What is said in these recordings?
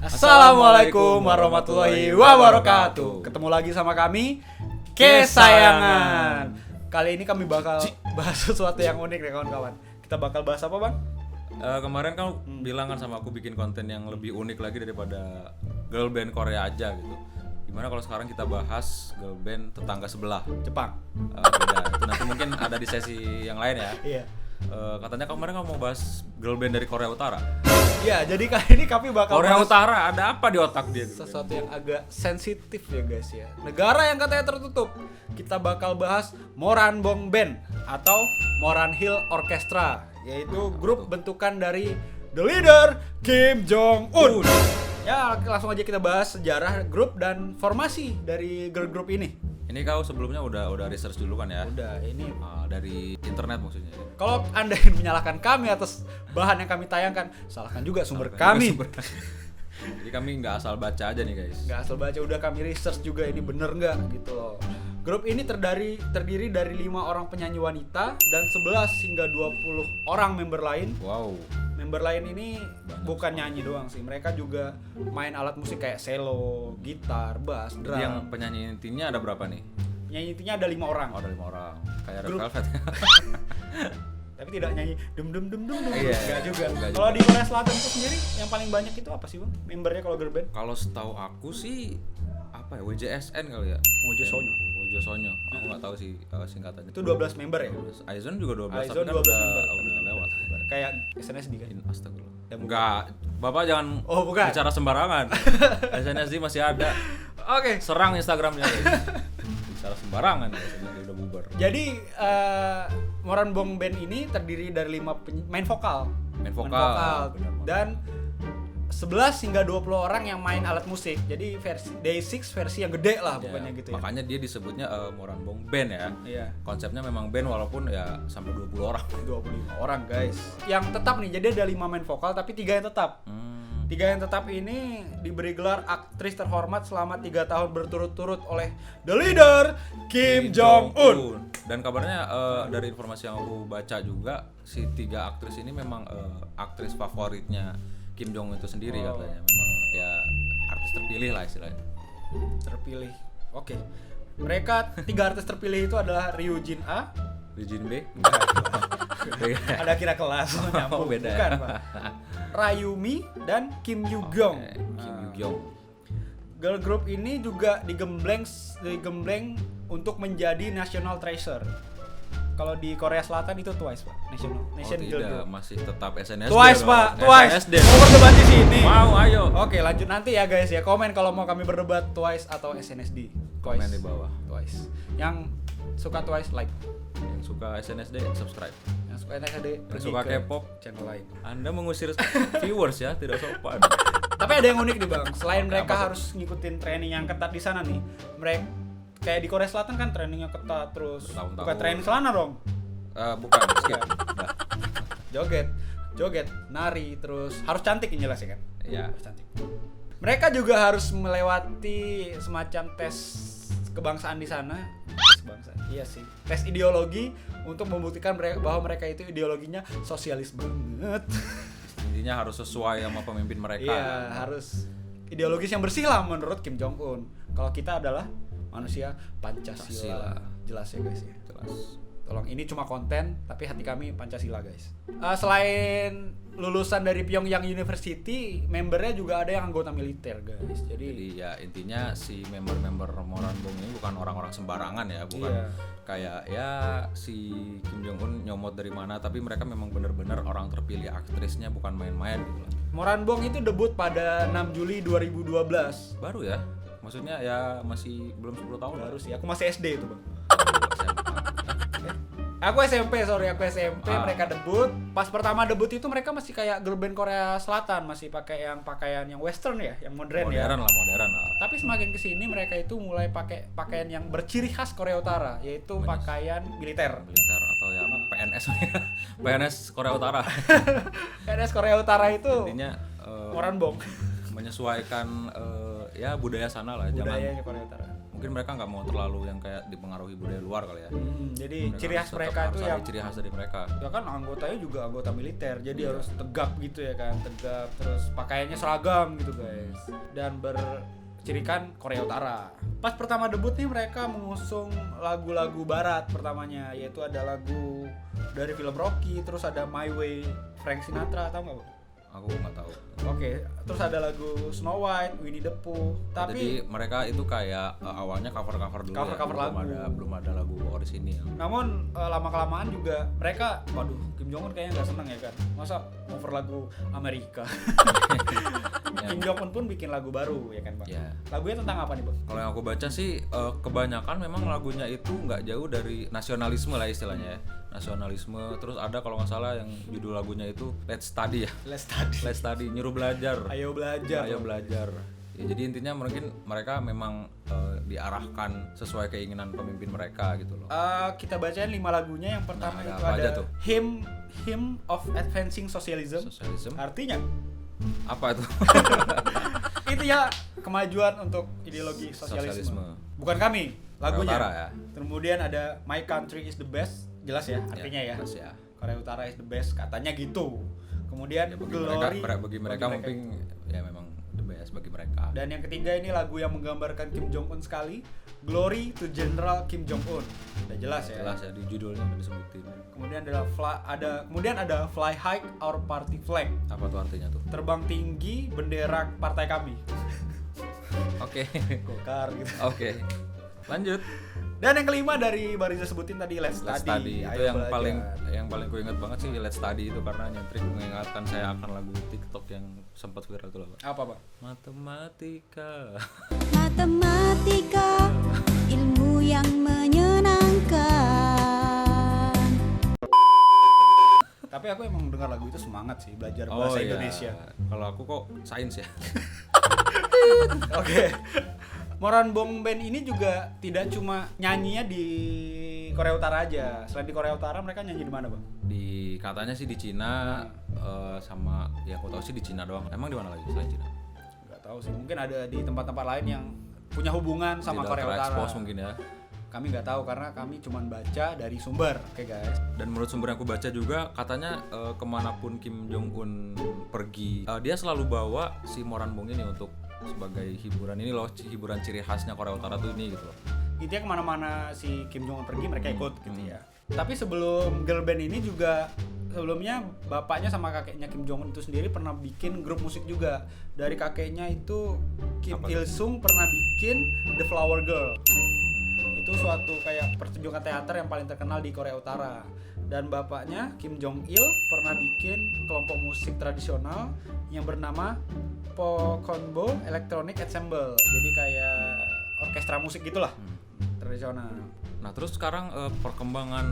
Assalamualaikum warahmatullahi wabarakatuh. Ketemu lagi sama kami, Kesayangan. Kali ini kami bakal bahas sesuatu yang unik nih kawan-kawan. Kita bakal bahas apa, Bang? Kemarin kamu bilang kan sama aku bikin konten yang lebih unik lagi daripada girl band Korea aja gitu. Gimana kalau sekarang kita bahas girl band tetangga sebelah, Jepang. Beda. Itu nanti mungkin ada di sesi yang lain ya. Iya. Katanya kemarin kamu mau bahas girl band dari Korea Utara. Iya, jadi kali ini kami bakal Korea bahas Utara ada apa di otak dia? sesuatu yang agak sensitif ya guys ya. Negara yang katanya tertutup. Kita bakal bahas Moranbong Band atau Moran Hill Orchestra, yaitu grup bentukan dari the leader Kim Jong Un. Ya, langsung aja kita bahas sejarah grup dan formasi dari girl group ini. Ini kau sebelumnya udah research dulu kan ya? Udah, ini Dari internet maksudnya. kalau Anda ingin menyalahkan kami atas bahan yang kami tayangkan, salahkan juga sumber kami. Jadi kami nggak asal baca aja nih guys. Nggak asal baca, udah kami research juga ini bener nggak gitu loh. Grup ini terdiri dari 5 orang penyanyi wanita dan 11 hingga 20 orang member lain. Wow. Member lain ini bukan nyanyi doang sih, mereka juga main alat musik kayak cello, gitar, bass, drum. Yang penyanyi intinya ada berapa nih? Penyanyi intinya ada 5 orang. Oh, ada 5 orang. Kayak Red Grup. Velvet. Tapi tidak nyanyi dum dum dum dum. Iya, Enggak juga. enggak Kalau juga. di Korea Selatan itu sendiri yang paling banyak itu apa sih, Bang? Membernya kalau girl band? Kalau setahu aku sih apa ya, WJSN kali ya? Wojo Sonyo. Wojo Sonyo. Aku nggak tahu sih singkatannya. Itu 12 member ya? Aizon juga 12, Aizon tapi kan 12 udah, member. udah lewat. Kayak SNSD kan? Astagfirullah. Ya, bukan. Enggak, Bapak jangan Oh, bukan. bicara sembarangan. SNSD masih ada. Oke. Serang Instagramnya guys. Bicara sembarangan SNSD udah bubar. Jadi Moranbong Band ini terdiri dari 5 main vokal. Main vokal. Benar. Dan 11 hingga 20 orang yang main alat musik. Jadi versi Day6 versi yang gede lah pokoknya Ya, gitu ya. makanya dia disebutnya Moranbong Band ya. Iya. Konsepnya memang band walaupun ya sampai 20 orang. 25 orang guys. Yang tetap nih, jadi ada 5 main vokal tapi 3 yang tetap. 3 yang tetap ini diberi gelar aktris terhormat selama 3 tahun berturut-turut oleh the leader Kim Jong Un. Dan kabarnya dari informasi yang aku baca juga si 3 aktris ini memang aktris favoritnya Kim Jong Un itu sendiri katanya. Memang ya artis terpilih lah istilahnya. Terpilih. Oke. Mereka 3 artis terpilih itu adalah Ryu Jin A. Jin B? Ada kira kelas nyambung. Beda. Bukan, Pak. Rayumi dan Kim Yoo Gyong. Kim Yoo Gyong. Girl group ini juga digembleng untuk menjadi national treasure. Kalau di Korea Selatan itu Twice, Pak. Nation Girl Tidak, Group. masih tetap SNSD. Twice, dong. Pak. Twice. SNSD. Mau berdebat di sini. Mau, ayo. Oke, lanjut nanti ya guys ya. Komen kalau mau kami berdebat Twice atau SNSD. Komen Twice. di bawah. Twice. Yang suka Twice like. Yang suka SNSD subscribe. Yang suka SNSD Yang suka K-pop channel lain. Anda mengusir viewers ya, tidak sopan. Tapi ada yang unik nih Bang. Selain Oke, mereka apa tuh? harus ngikutin training yang ketat di sana nih. Mereka kayak di Korea Selatan kan trainingnya ketat terus. Bertahun-tahun. Bukan training celana dong. Bukan, skip. Udah. Joget, nari, terus harus cantik yang jelas ya kan? Iya. Harus cantik. Mereka juga harus melewati semacam tes kebangsaan di sana. Tes kebangsaan. Iya sih. Tes ideologi untuk membuktikan bahwa mereka itu ideologinya sosialis banget. Intinya harus sesuai sama pemimpin mereka. Iya, harus ideologis yang bersih lah menurut Kim Jong Un. Kalau kita adalah manusia Pancasila. Jelas ya guys ya. Jelas. Tolong, ini cuma konten tapi hati kami Pancasila guys. Selain lulusan dari Pyongyang University, membernya juga ada yang anggota militer guys. Jadi ya intinya si member-member Moranbong ini bukan orang-orang sembarangan ya, bukan Iya. kayak ya si Kim Jong Un nyomot dari mana, tapi mereka memang benar-benar orang terpilih, aktrisnya bukan main-main gitu lah. Moranbong itu debut pada 6 Juli 2012. Baru ya, maksudnya ya masih belum 10 tahun Baru lah. sih, aku masih SD itu bang. SMA. Aku SMP, mereka debut. Pas pertama debut itu mereka masih kayak girl band Korea Selatan, masih pakai yang pakaian yang western ya, yang modern ya. Modern lah. Tapi semakin kesini mereka itu mulai pakai pakaian yang berciri khas Korea Utara, yaitu pakaian militer. Militer atau ya PNS. PNS Korea Utara. PNS Korea Utara itu Intinya Moranbong. menyesuaikan ya budaya sana lah, Budayanya Korea Utara. mungkin mereka nggak mau terlalu yang kayak dipengaruhi budaya luar kali ya. Jadi Mereka ciri khas tetap mereka harus itu ada yang ciri khas dari mereka. ya kan anggotanya juga anggota militer, jadi Iya. harus tegap gitu ya kan, tegap, terus pakaiannya seragam gitu guys, dan bercirikan Korea Utara. Pas pertama debut nih mereka mengusung lagu-lagu barat pertamanya, yaitu ada lagu dari film Rocky, terus ada My Way Frank Sinatra, tau nggak Bu? Aku nggak tahu. Oke, terus ada lagu Snow White, Winnie the Pooh. Jadi Tapi mereka itu kayak awalnya cover-cover dulu Cover-cover ya. lagu. Belum ada lagu orisinil. namun lama-kelamaan juga mereka, waduh, Kim Jong Un kayaknya nggak seneng ya kan, masa cover lagu Amerika. Kim Jong Un pun bikin lagu baru ya kan Bang. Ya. Lagunya tentang apa nih Bang? Kalau yang aku baca sih kebanyakan memang lagunya itu nggak jauh dari nasionalisme lah istilahnya ya. Nasionalisme, terus ada kalau nggak salah yang judul lagunya itu Let's Study ya. Let's Study. Let's Study, nyuruh belajar. Ayo belajar. Ayo belajar. Ya, jadi intinya mungkin mereka memang diarahkan sesuai keinginan pemimpin mereka gitu loh. Kita bacain 5 lagunya. Yang pertama Nah, itu apa aja ada tuh? Hymn of Advancing Socialism. Sosialisme. Artinya Apa itu? itu ya kemajuan untuk ideologi sosialisme. Sosialisme. Bukan kami, lagunya. Korea Utara ya. Kemudian ada My Country is the Best, jelas ya artinya ya. Jelas ya. Korea Utara is the best, katanya gitu. Kemudian Ya, Glory bagi mereka mungkin ya memang the best bagi mereka. Dan yang ketiga ini lagu yang menggambarkan Kim Jong Un sekali, Glory to General Kim Jong Un. Udah jelas ya. Jelas ya di judulnya udah disebutin. Kemudian ada Fly High Our Party Flag. Apa tuh artinya tuh? Terbang tinggi bendera partai kami. Oke. Golkar gitu. Oke. Lanjut. Dan yang kelima dari Bariza sebutin tadi Let's Let's Study. Study itu Ayo yang belajar. paling ku ingat banget sih Let's Study itu karena nyentrik mengingatkan saya akan lagu TikTok yang sempat viral itu loh, Pak. Apa, Bang? Matematika. Matematika, ilmu yang menyenangkan. Tapi aku emang dengar lagu itu semangat sih belajar bahasa iya. Indonesia. Kalau aku kok sains ya. Oke. Moran Bong Band ini juga tidak cuma nyanyinya di Korea Utara aja. Selain di Korea Utara mereka nyanyi di mana, Bang? Di katanya sih di Cina sama ya aku tahu sih di Cina doang. Emang di mana lagi selain Cina? Nggak tahu sih. Mungkin ada di tempat-tempat lain yang punya hubungan sama Tidak Korea Utara. terekspos mungkin ya. Kami nggak tahu karena kami cuma baca dari sumber. Oke, guys. Dan menurut sumber yang aku baca juga katanya kemanapun Kim Jong Un pergi dia selalu bawa si Moran Bong ini untuk sebagai hiburan ini loh, hiburan ciri khasnya Korea Utara tuh ini gitu loh. Intinya kemana-mana si Kim Jong Un pergi mereka ikut gitu ya. Tapi sebelum girl band ini juga sebelumnya bapaknya sama kakeknya Kim Jong Un itu sendiri pernah bikin grup musik juga. Dari kakeknya itu Kim Apa Il Sung pernah bikin The Flower Girl. Itu suatu kayak pertunjukan teater yang paling terkenal di Korea Utara. Dan bapaknya Kim Jong Il pernah bikin kelompok musik tradisional yang bernama Pokonbo Electronic Ensemble. Jadi kayak orkestra musik gitulah, tradisional. Nah terus sekarang perkembangan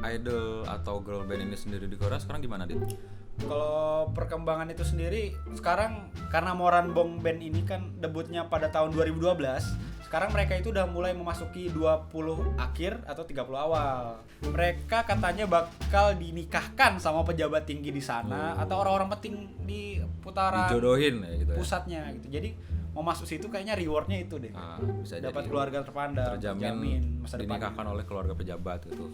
idol atau girl band ini sendiri di Korea sekarang gimana Dit? Kalau perkembangan itu sendiri sekarang karena Moran Bong Band ini kan debutnya pada tahun 2012, sekarang mereka itu udah mulai memasuki 20 akhir atau 30 awal. Mereka katanya bakal dinikahkan sama pejabat tinggi di sana atau orang-orang penting di putaran Dijodohin ya gitu ya. pusatnya gitu. Jadi mau masuk situ kayaknya rewardnya itu deh. Bisa Dapat jadi keluarga terpandang, terjamin masa depan. dinikahkan oleh keluarga pejabat gitu.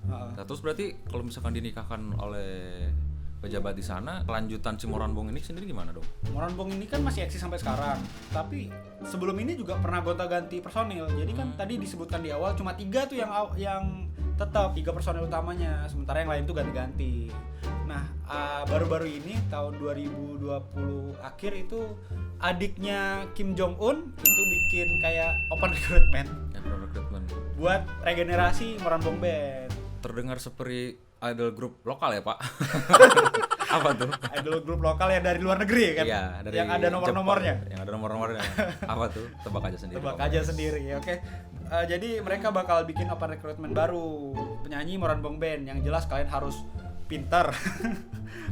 Heeh. Nah, terus berarti kalau misalkan dinikahkan oleh pejabat di sana, kelanjutan si Moran Bong ini sendiri gimana dong? Moran Bong ini kan masih eksis sampai sekarang. Tapi sebelum ini juga pernah gonta-ganti personil. Jadi kan tadi disebutkan di awal cuma 3 tuh yang tetap 3 personil utamanya, sementara yang lain tuh ganti-ganti. Nah, baru-baru ini tahun 2020 akhir itu adiknya Kim Jong Un itu bikin kayak open recruitment Recruitment. buat regenerasi Moran Bong Band. Terdengar seperti idol grup lokal ya Pak? Apa tuh? Idol grup lokal yang dari luar negeri kan? Iya, dari yang ada nomor-nomornya. Jepang. Yang ada nomor-nomornya. Apa tuh? Tebak aja sendiri. Tebak Pak. aja sendiri, oke. Jadi mereka bakal bikin open recruitment baru, penyanyi Moran Bong Band. Yang jelas kalian harus pintar,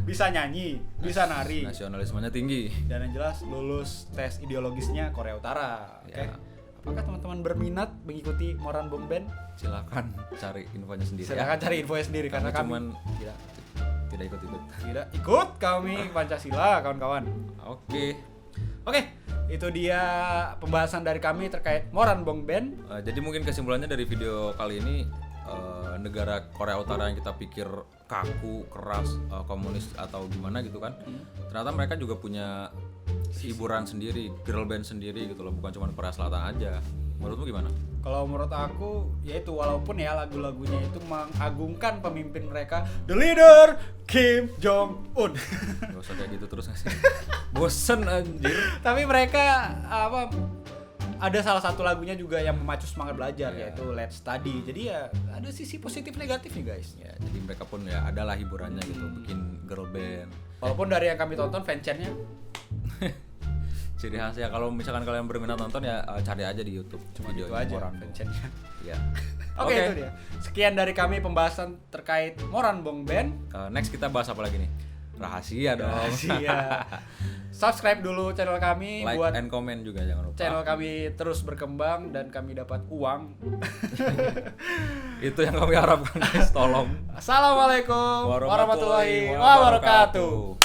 bisa nyanyi, bisa nari, Nasionalismenya tinggi. dan yang jelas lulus tes ideologisnya Korea Utara. Oke. Ya. Apakah teman-teman berminat mengikuti Moran Bong Band? Silakan cari infonya sendiri Silakan ya. cari infonya sendiri karena kami cuman tidak ikut-ikut. tidak ikut kami Pancasila, kawan-kawan. Oke. Oke, Itu dia pembahasan dari kami terkait Moran Bong Ben. Jadi mungkin kesimpulannya dari video kali ini, negara Korea Utara yang kita pikir kaku, keras, komunis atau gimana gitu kan, ternyata mereka juga punya hiburan sendiri, girl band sendiri gitu loh, bukan cuma Korea Selatan aja. Menurutmu gimana? Kalau menurut aku, yaitu walaupun ya lagu-lagunya itu mengagungkan pemimpin mereka, the leader Kim Jong Un. Gak usah kayak gitu terus nggak sih? Bosen anjir. Tapi mereka ada salah satu lagunya juga yang memacu semangat belajar, Iya. yaitu Let's Study. Jadi ya ada sisi positif negatifnya guys. Ya, jadi mereka pun ya adalah hiburannya gitu, bikin girl band. Walaupun dari yang kami tonton fansnya Ciri khasnya kalau misalkan kalian berminat nonton ya cari aja di YouTube cuma gitu videonya aja Moran Bong. fansnya. Ya. Oke, itu dia. Sekian dari kami pembahasan terkait Moran Bong Ben. Next kita bahas apa lagi nih? Rahasia dong. Rahasia. Subscribe dulu channel kami Like buat and comment juga jangan lupa. channel kami terus berkembang dan kami dapat uang. Itu yang kami harapkan guys, tolong. Assalamualaikum warahmatullahi wabarakatuh.